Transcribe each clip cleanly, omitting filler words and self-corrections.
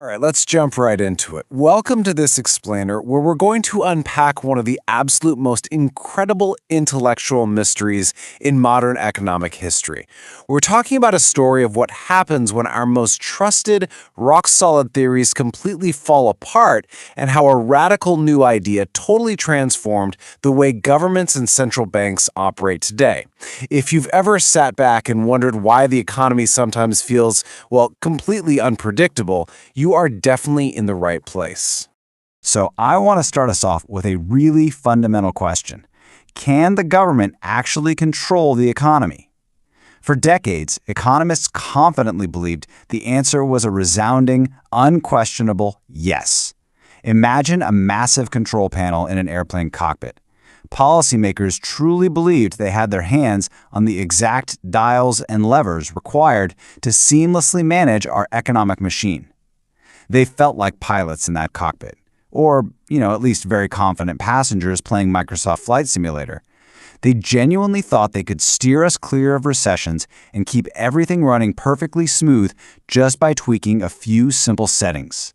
All right, let's jump right into it. Welcome to this explainer where we're going to unpack one of the absolute most incredible intellectual mysteries in modern economic history. We're talking about a story of what happens when our most trusted, rock-solid theories completely fall apart and how a radical new idea totally transformed the way governments and central banks operate today. If you've ever sat back and wondered why the economy sometimes feels, well, completely unpredictable, you are definitely in the right place. So I want to start us off with a really fundamental question. Can the government actually control the economy? For decades, economists confidently believed the answer was a resounding, unquestionable yes. Imagine a massive control panel in an airplane cockpit. Policymakers truly believed they had their hands on the exact dials and levers required to seamlessly manage our economic machine. They felt like pilots in that cockpit, or, at least very confident passengers playing Microsoft Flight Simulator. They genuinely thought they could steer us clear of recessions and keep everything running perfectly smooth just by tweaking a few simple settings.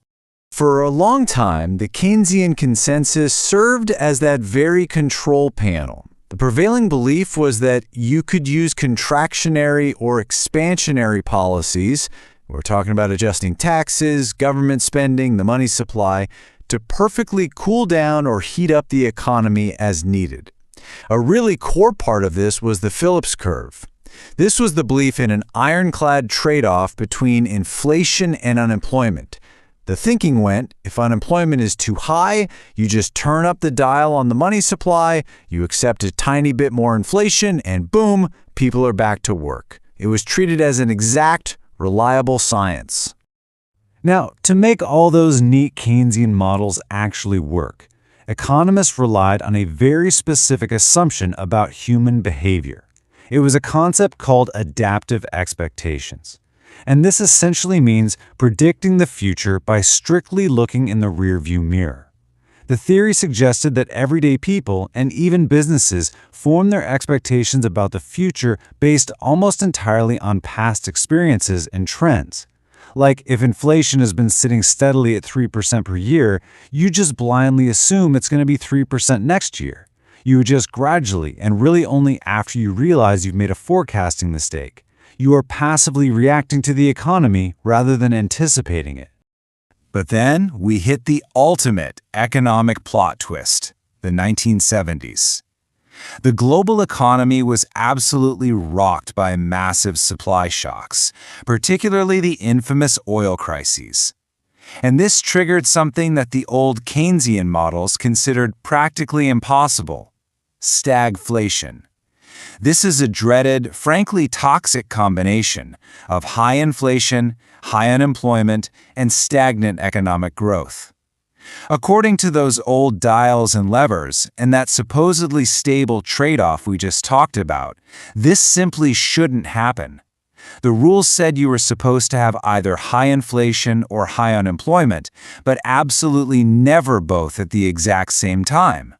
For a long time, the Keynesian consensus served as that very control panel. The prevailing belief was that you could use contractionary or expansionary policies. We're talking about adjusting taxes, government spending, the money supply, to perfectly cool down or heat up the economy as needed. A really core part of this was the Phillips curve. This was the belief in an ironclad trade-off between inflation and unemployment. The thinking went, if unemployment is too high, you just turn up the dial on the money supply, you accept a tiny bit more inflation, and boom, people are back to work. It was treated as an exact, reliable science. Now, to make all those neat Keynesian models actually work, economists relied on a very specific assumption about human behavior. It was a concept called adaptive expectations. And this essentially means predicting the future by strictly looking in the rearview mirror. The theory suggested that everyday people and even businesses form their expectations about the future based almost entirely on past experiences and trends. Like if inflation has been sitting steadily at 3% per year, you just blindly assume it's going to be 3% next year. You adjust gradually and really only after you realize you've made a forecasting mistake. You are passively reacting to the economy rather than anticipating it. But then we hit the ultimate economic plot twist, the 1970s. The global economy was absolutely rocked by massive supply shocks, particularly the infamous oil crises. And this triggered something that the old Keynesian models considered practically impossible: stagflation. This is a dreaded, frankly toxic combination of high inflation, high unemployment, and stagnant economic growth. According to those old dials and levers and that supposedly stable trade-off we just talked about, this simply shouldn't happen. The rules said you were supposed to have either high inflation or high unemployment, but absolutely never both at the exact same time.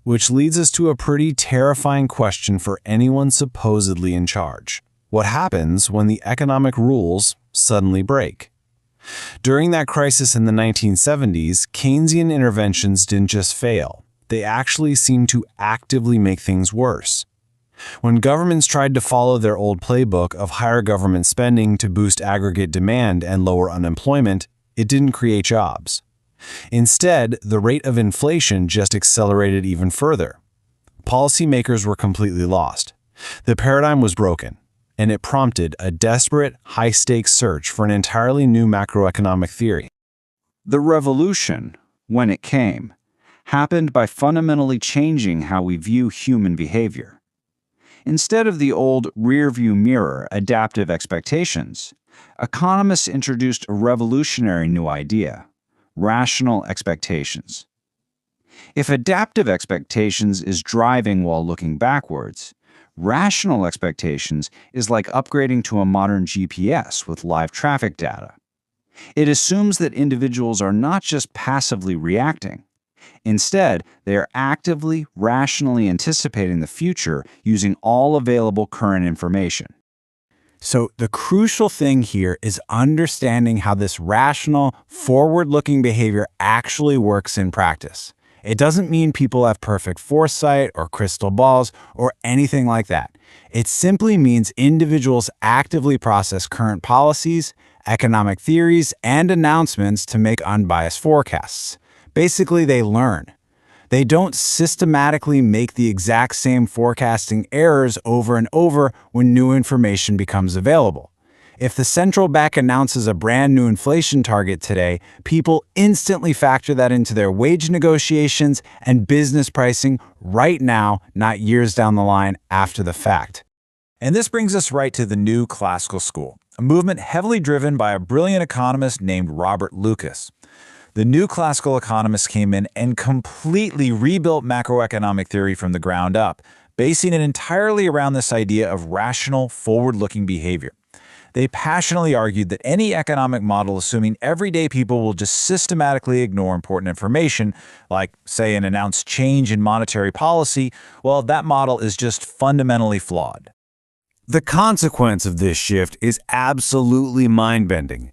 Which leads us to a pretty terrifying question for anyone supposedly in charge. What happens when the economic rules suddenly break? During that crisis in the 1970s, Keynesian interventions didn't just fail. They actually seemed to actively make things worse. When governments tried to follow their old playbook of higher government spending to boost aggregate demand and lower unemployment, it didn't create jobs. Instead, the rate of inflation just accelerated even further. Policymakers were completely lost. The paradigm was broken, and it prompted a desperate, high-stakes search for an entirely new macroeconomic theory. The revolution, when it came, happened by fundamentally changing how we view human behavior. Instead of the old rearview mirror adaptive expectations, economists introduced a revolutionary new idea: rational expectations. If adaptive expectations is driving while looking backwards, rational expectations is like upgrading to a modern GPS with live traffic data. It assumes that individuals are not just passively reacting. Instead, they are actively, rationally anticipating the future using all available current information. So the crucial thing here is understanding how this rational, forward-looking behavior actually works in practice. It doesn't mean people have perfect foresight or crystal balls or anything like that. It simply means individuals actively process current policies, economic theories, and announcements to make unbiased forecasts. Basically, they learn. They don't systematically make the exact same forecasting errors over and over when new information becomes available. If the central bank announces a brand new inflation target today, people instantly factor that into their wage negotiations and business pricing right now, not years down the line after the fact. And this brings us right to the New Classical School, a movement heavily driven by a brilliant economist named Robert Lucas. The New Classical economists came in and completely rebuilt macroeconomic theory from the ground up, basing it entirely around this idea of rational, forward-looking behavior. They passionately argued that any economic model assuming everyday people will just systematically ignore important information, like, say, an announced change in monetary policy, well, that model is just fundamentally flawed. The consequence of this shift is absolutely mind-bending.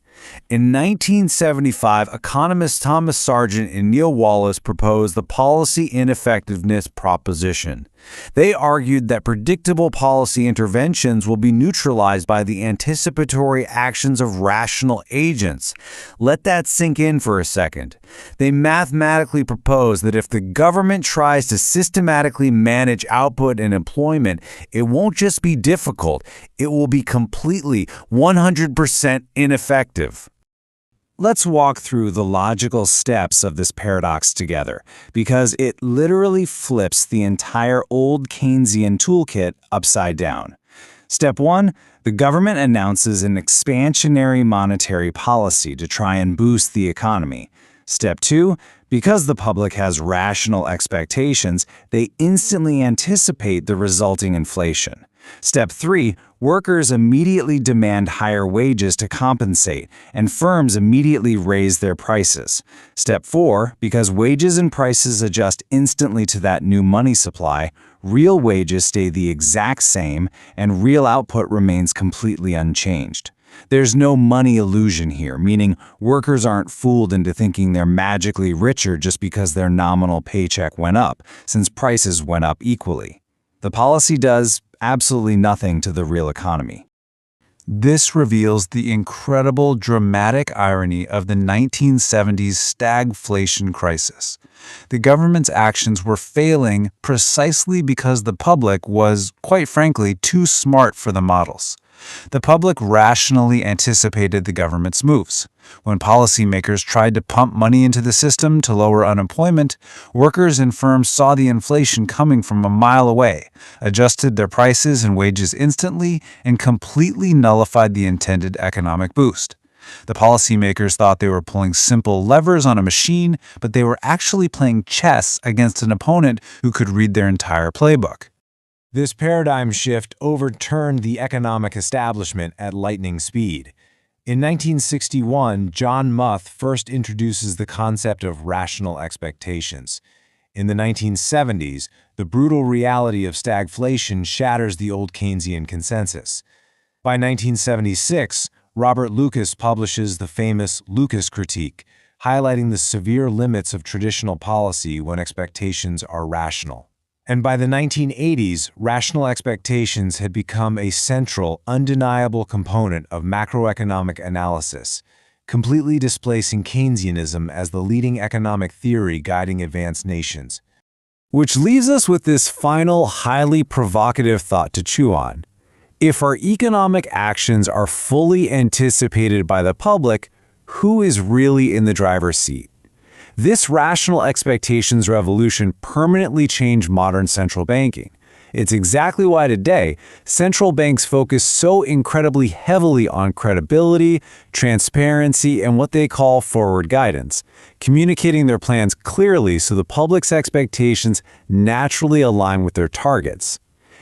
In 1975, economists Thomas Sargent and Neil Wallace proposed the policy ineffectiveness proposition. They argued that predictable policy interventions will be neutralized by the anticipatory actions of rational agents. Let that sink in for a second. They mathematically proposed that if the government tries to systematically manage output and employment, it won't just be difficult, it will be completely 100% ineffective. Let's walk through the logical steps of this paradox together, because it literally flips the entire old Keynesian toolkit upside down. Step 1, the government announces an expansionary monetary policy to try and boost the economy. Step 2, because the public has rational expectations, they instantly anticipate the resulting inflation. Step 3, workers immediately demand higher wages to compensate, and firms immediately raise their prices. Step 4, because wages and prices adjust instantly to that new money supply, real wages stay the exact same, and real output remains completely unchanged. There's no money illusion here, meaning workers aren't fooled into thinking they're magically richer just because their nominal paycheck went up, since prices went up equally. The policy does absolutely nothing to the real economy. This reveals the incredible dramatic irony of the 1970s stagflation crisis. The government's actions were failing precisely because the public was, quite frankly, too smart for the models. The public rationally anticipated the government's moves. When policymakers tried to pump money into the system to lower unemployment, workers and firms saw the inflation coming from a mile away, adjusted their prices and wages instantly, and completely nullified the intended economic boost. The policymakers thought they were pulling simple levers on a machine, but they were actually playing chess against an opponent who could read their entire playbook. This paradigm shift overturned the economic establishment at lightning speed. In 1961, John Muth first introduces the concept of rational expectations. In the 1970s, the brutal reality of stagflation shatters the old Keynesian consensus. By 1976, Robert Lucas publishes the famous Lucas Critique, highlighting the severe limits of traditional policy when expectations are rational. And by the 1980s, rational expectations had become a central, undeniable component of macroeconomic analysis, completely displacing Keynesianism as the leading economic theory guiding advanced nations. Which leaves us with this final, highly provocative thought to chew on. If our economic actions are fully anticipated by the public, who is really in the driver's seat? This rational expectations revolution permanently changed modern central banking. It's exactly why today, central banks focus so incredibly heavily on credibility, transparency, and what they call forward guidance, communicating their plans clearly so the public's expectations naturally align with their targets.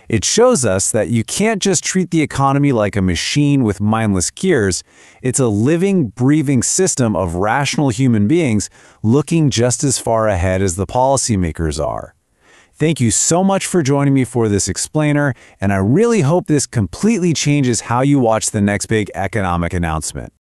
It shows us that you can't just treat the economy like a machine with mindless gears. It's a living, breathing system of rational human beings looking just as far ahead as the policymakers are. Thank you so much for joining me for this explainer, and I really hope this completely changes how you watch the next big economic announcement.